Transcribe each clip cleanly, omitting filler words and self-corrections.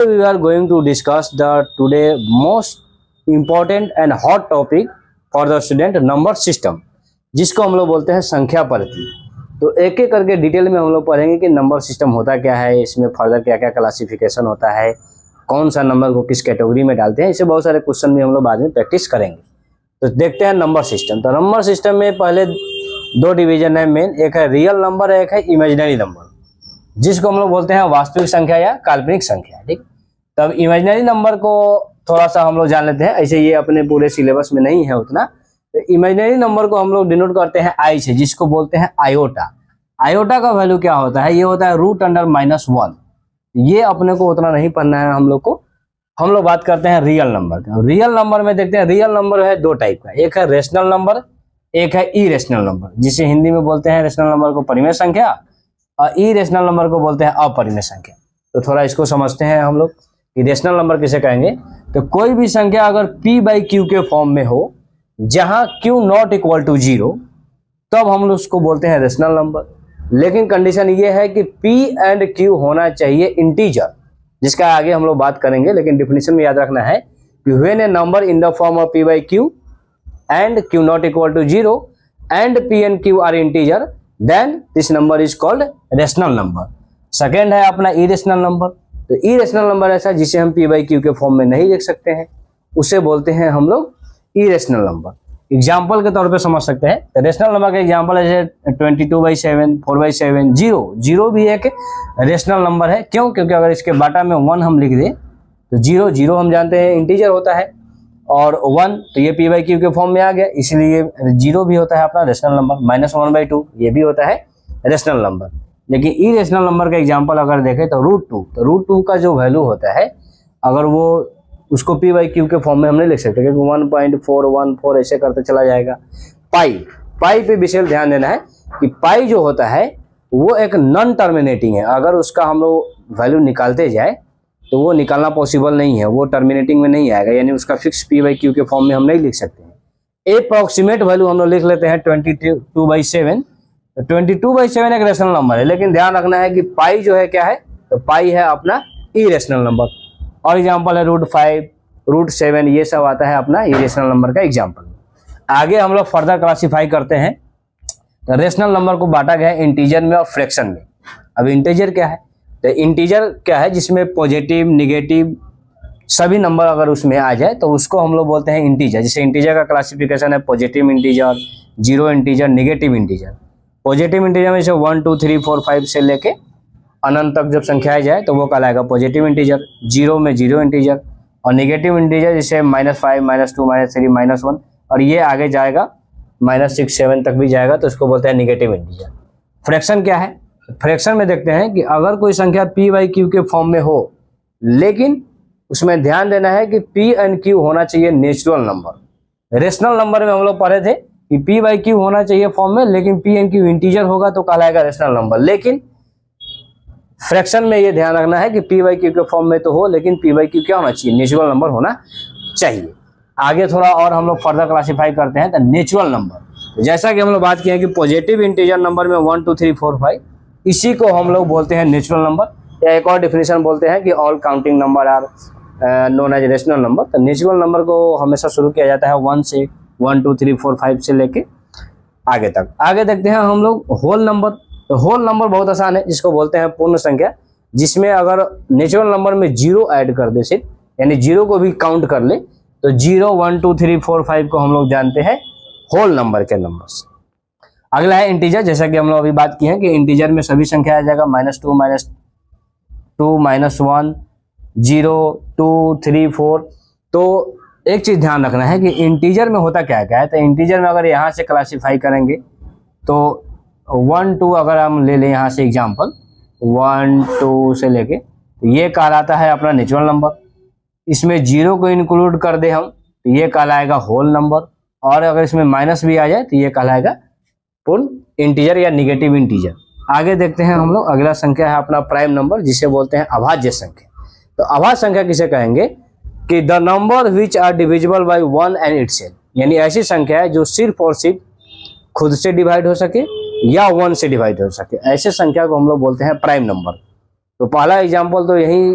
We are going to discuss the today most important and hot topic for the student number system, जिसको हम लोग बोलते हैं संख्या पद्धति। तो एक एक करके डिटेल में हम लोग पढ़ेंगे कि नंबर सिस्टम होता क्या है, इसमें फर्दर क्या क्या क्लासिफिकेशन होता है, कौन सा नंबर को किस कैटेगरी में डालते हैं, इसे बहुत सारे क्वेश्चन भी हम लोग बाद में प्रैक्टिस करेंगे। तो देखते हैं नंबर सिस्टम। तो नंबर सिस्टम में पहले दो डिवीजन है मेन, एक है रियल नंबर, एक है इमेजिनरी नंबर, जिसको हम लोग बोलते हैं वास्तविक संख्या या काल्पनिक संख्या। ठीक, तब इमेजिनरी नंबर को थोड़ा सा हम लोग जान लेते हैं, ऐसे ये अपने पूरे सिलेबस में नहीं है उतना। तो इमेजिनरी नंबर को हम लोग डिनोट करते हैं आई से, जिसको बोलते हैं आयोटा। आयोटा का वैल्यू क्या होता है, ये होता है √(-1). ये अपने को उतना नहीं पढ़ना है हम लोग को। हम लोग बात करते हैं रियल नंबर का। रियल नंबर में देखते हैं, रियल नंबर है दो टाइप का, एक है रेशनल नंबर, एक है इरेशनल नंबर, जिसे हिंदी में बोलते हैं रेशनल नंबर को परिमेय संख्या और इरेशनल नंबर को बोलते हैं अपरिमेय संख्या। तो थोड़ा इसको समझते हैं हम लोग कि रेशनल नंबर किसे कहेंगे। तो कोई भी संख्या अगर p/q के फॉर्म में हो, जहां q ≠ 0, तब हम लोग उसको बोलते हैं रेशनल नंबर। लेकिन कंडीशन ये है कि p एंड q होना चाहिए इंटीजर, जिसका आगे हम लोग बात करेंगे। लेकिन डिफिनेशन में याद रखना है कि when a number in the form of p/q and q ≠ 0 and p and q are integer, then this number is called rational number. Second है अपना इरेशनल नंबर। तो इरेशनल नंबर ऐसा जिसे हम p/q के फॉर्म में नहीं लिख सकते हैं, उसे बोलते हैं हम लोग इरेशनल नंबर। एग्जाम्पल के तौर पे समझ सकते हैं। तो रेशनल नंबर का एग्जाम्पल है 22/7, 4/7, 0 भी एक रेशनल नंबर है। क्यों? क्योंकि अगर इसके बाटा में 1 हम लिख दें तो 0 हम जानते हैं इंटीजर होता है, और 1 तो ये p/q के फॉर्म में आ गया, इसलिए 0 भी होता है अपना रेशनल नंबर। -1/2 ये भी होता है रेशनल नंबर। लेकिन इरेशनल नंबर का एग्जांपल अगर देखें तो √2, तो √2 का जो वैल्यू होता है, अगर वो उसको p/q के फॉर्म में हम नहीं लिख सकते, क्योंकि 1.414 ऐसे करते चला जाएगा। पाई पे विशेष ध्यान देना है कि पाई जो होता है वो एक नॉन टर्मिनेटिंग है। अगर उसका हम लोग वैल्यू निकालते जाए तो वो निकालना पॉसिबल नहीं है, वो टर्मिनेटिंग में नहीं आएगा, यानी उसका फिक्स p/q के फॉर्म में हम नहीं लिख सकते हैं। अप्रॉक्सीमेट वैल्यू हम लोग लिख लेते हैं 22/7। 22/7 एक रेशनल नंबर है, लेकिन ध्यान रखना है कि पाई जो है क्या है, तो पाई है अपना इरेशनल नंबर। और एग्जांपल है √5, √7, ये सब आता है अपना इरेशनल नंबर का एग्जांपल। आगे हम लोग फर्दर क्लासिफाई करते हैं। तो रेशनल नंबर को बांटा गया है इंटीजर में और फ्रैक्शन में। अब इंटीजर क्या है, तो इंटीजर क्या है जिसमें पॉजिटिव निगेटिव सभी नंबर अगर उसमें आ जाए तो उसको हम लोग बोलते हैं इंटीजर। जैसे इंटीजर का क्लासिफिकेशन है positive integer, 0 integer, negative integer. Positive integer में से 1 2 3 4 5 से लेके अनंत तक जब संख्या आ जाए तो वो कहलाएगा पॉजिटिव इंटीजर। 0 में 0 इंटीजर, और निगेटिव इंटीजर जैसे -5, -2, -3, -1, और ये आगे जाएगा -6, 7 तक भी जाएगा, तो उसको बोलते हैं निगेटिव इंटीजर। फ्रैक्शन क्या है, फ्रैक्शन में देखते हैं कि अगर कोई संख्या p/q के फॉर्म में हो, लेकिन उसमें ध्यान देना है कि p and q होना चाहिए नेचुरल नंबर। रेशनल नंबर में हम लोग पढ़े थे कि p/q होना चाहिए फॉर्म में, लेकिन p and q इंटीजर होगा तो कहलाएगा रेशनल नंबर। लेकिन फ्रैक्शन में ये ध्यान रखना है कि p/q के फॉर्म में तो हो, लेकिन p/q क्या होना चाहिए, नेचुरल नंबर होना चाहिए। आगे थोड़ा और हम लोग फर्दर क्लासिफाई करते हैं तो नेचुरल नंबर। तो जैसा कि हम लोग बात किए कि पॉजिटिव इंटीजर नंबर में 1 2 3 4 5, इसी को हम लोग बोलते हैं नेचुरल नंबर, या एक और डिफिनेशन बोलते हैं कि all counting number are known as rational number. तो नेचुरल नंबर को हमेशा शुरू किया जाता है 1 से, 1 2 3 4 5 से लेके आगे तक। आगे देखते हैं हम लोग होल नंबर। तो होल नंबर बहुत आसान है, जिसको बोलते हैं पूर्ण संख्या, जिसमें अगर नेचुरल नंबर में 0 ऐड कर दे सिर्फ, यानी 0 को भी काउंट कर ले, तो 0 1 2 3 4 5 को हम लोग जानते हैं होल नंबर के नंबर्स। अगला है इंटीजर। जैसा कि हम लोग अभी बात की है कि इंटीजर में सभी संख्या आ जाएगा, -2, -2, -1, 0 2 3 4। तो एक चीज ध्यान रखना है कि इंटीजर में होता क्या है। तो इंटीजर में अगर यहाँ से क्लासिफाई करेंगे तो 1 2 अगर हम ले लें यहाँ से एग्जाम्पल 1 2 से लेके, तो ये कहलाता है अपना नेचुरल नंबर। इसमें 0 को इंक्लूड कर दे हम तो ये कहलाएगा होल नंबर, और अगर इसमें माइनस भी आ जाए तो ये कहलाएगा पूर्ण इंटीजर या निगेटिव इंटीजर। आगे देखते हैं हम लोग। अगला संख्या है अपना प्राइम नंबर, जिसे बोलते हैं अभाज्य संख्या। तो अभाज्य संख्या किसे कहेंगे कि the number which are divisible by 1 and itself, यानी ऐसी संख्या है जो सिर्फ और सिर्फ खुद से डिवाइड हो सके या 1 से डिवाइड हो सके, ऐसे संख्या को हम लोग बोलते हैं प्राइम नंबर। तो पहला एग्जांपल तो यही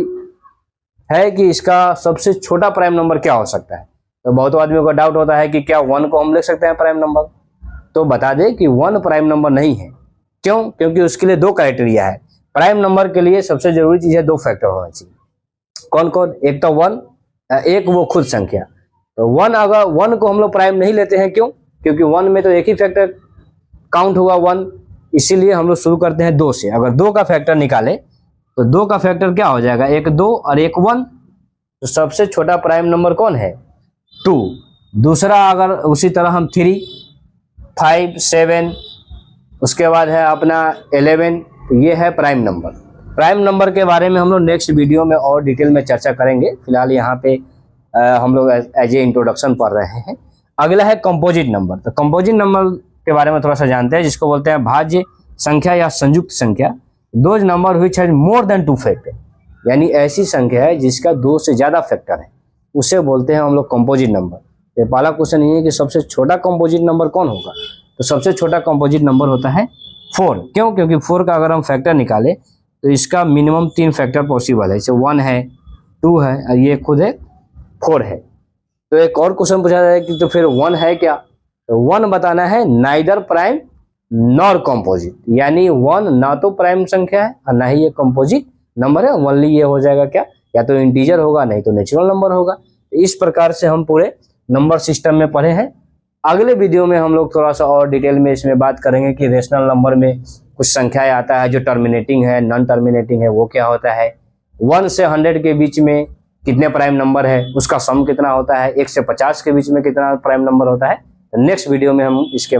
है कि इसका सबसे छोटा प्राइम नंबर क्या हो सकता है। तो बहुत आदमियों का डाउट होता है कि क्या 1 को हम लिख सकते हैं प्राइम नंबर। तो बता दें कि 1 प्राइम नंबर नहीं है। क्यों? क्योंकि उसके लिए 2 क्राइटेरिया है। प्राइम नंबर के लिए सबसे जरूरी चीज है 2 फैक्टर होना चाहिए। कौन कौन? एक तो 1, एक वो खुद संख्या। तो 1, अगर 1 को हम लोग प्राइम नहीं लेते हैं, क्यों? क्योंकि 1 में तो एक ही फैक्टर काउंट होगा 1, इसीलिए हम लोग शुरू करते हैं 2 से। अगर 2 का फैक्टर निकाले तो 2 का फैक्टर क्या हो जाएगा? एक 2 और एक 1। तो सबसे छोटा प्राइम नंबर कौन है? 2। दूसरा अगर उसी तरह हम 3, 5, 7, उसके बाद है अपना 11, तो ये है प्राइम नंबर। प्राइम नंबर के बारे में हम लोग नेक्स्ट वीडियो में और डिटेल में चर्चा करेंगे। फिलहाल यहाँ पे हम लोग एज ए इंट्रोडक्शन पढ़ रहे हैं। अगला है कंपोजिट नंबर। तो कंपोजिट नंबर के बारे में थोड़ा सा जानते हैं, जिसको बोलते हैं भाज्य संख्या या संयुक्त संख्या। Those number which has more than 2 factor, यानी ऐसी संख्या है जिसका 2 से ज्यादा फैक्टर है, उसे बोलते हैं हम लोग कंपोजिट नंबर। तो पहला क्वेश्चन ये है कि सबसे छोटा कंपोजिट नंबर कौन होगा? तो सबसे छोटा कंपोजिट नंबर होता है 4। क्यों? क्योंकि 4 का अगर हम फैक्टर निकाले तो इसका मिनिमम 3 फैक्टर पॉसिबल है। जैसे 1 है, 2 है और ये खुद है 4 है। तो एक और क्वेश्चन पूछा जाए कि तो फिर 1 है क्या? तो 1 बताना है नाइदर प्राइम नॉर कंपोजिट, यानी 1 ना तो प्राइम संख्या है और ना ही ये कंपोजिट नंबर है। ओनली ये हो जाएगा क्या? या तो इंटीजर होगा, नहीं तो नेचुरल नंबर होगा। इस प्रकार से हम पूरे नंबर सिस्टम में पढ़े हैं। अगले वीडियो में हम लोग थोड़ा सा और डिटेल में इसमें बात करेंगे कि रेशनल नंबर में कुछ संख्याएं आता है जो टर्मिनेटिंग है, नॉन टर्मिनेटिंग है, वो क्या होता है। 1 से 100 के बीच में कितने प्राइम नंबर है, उसका सम कितना होता है। 1 से 50 के बीच में कितना प्राइम नंबर होता है। नेक्स्ट वीडियो में हम इसके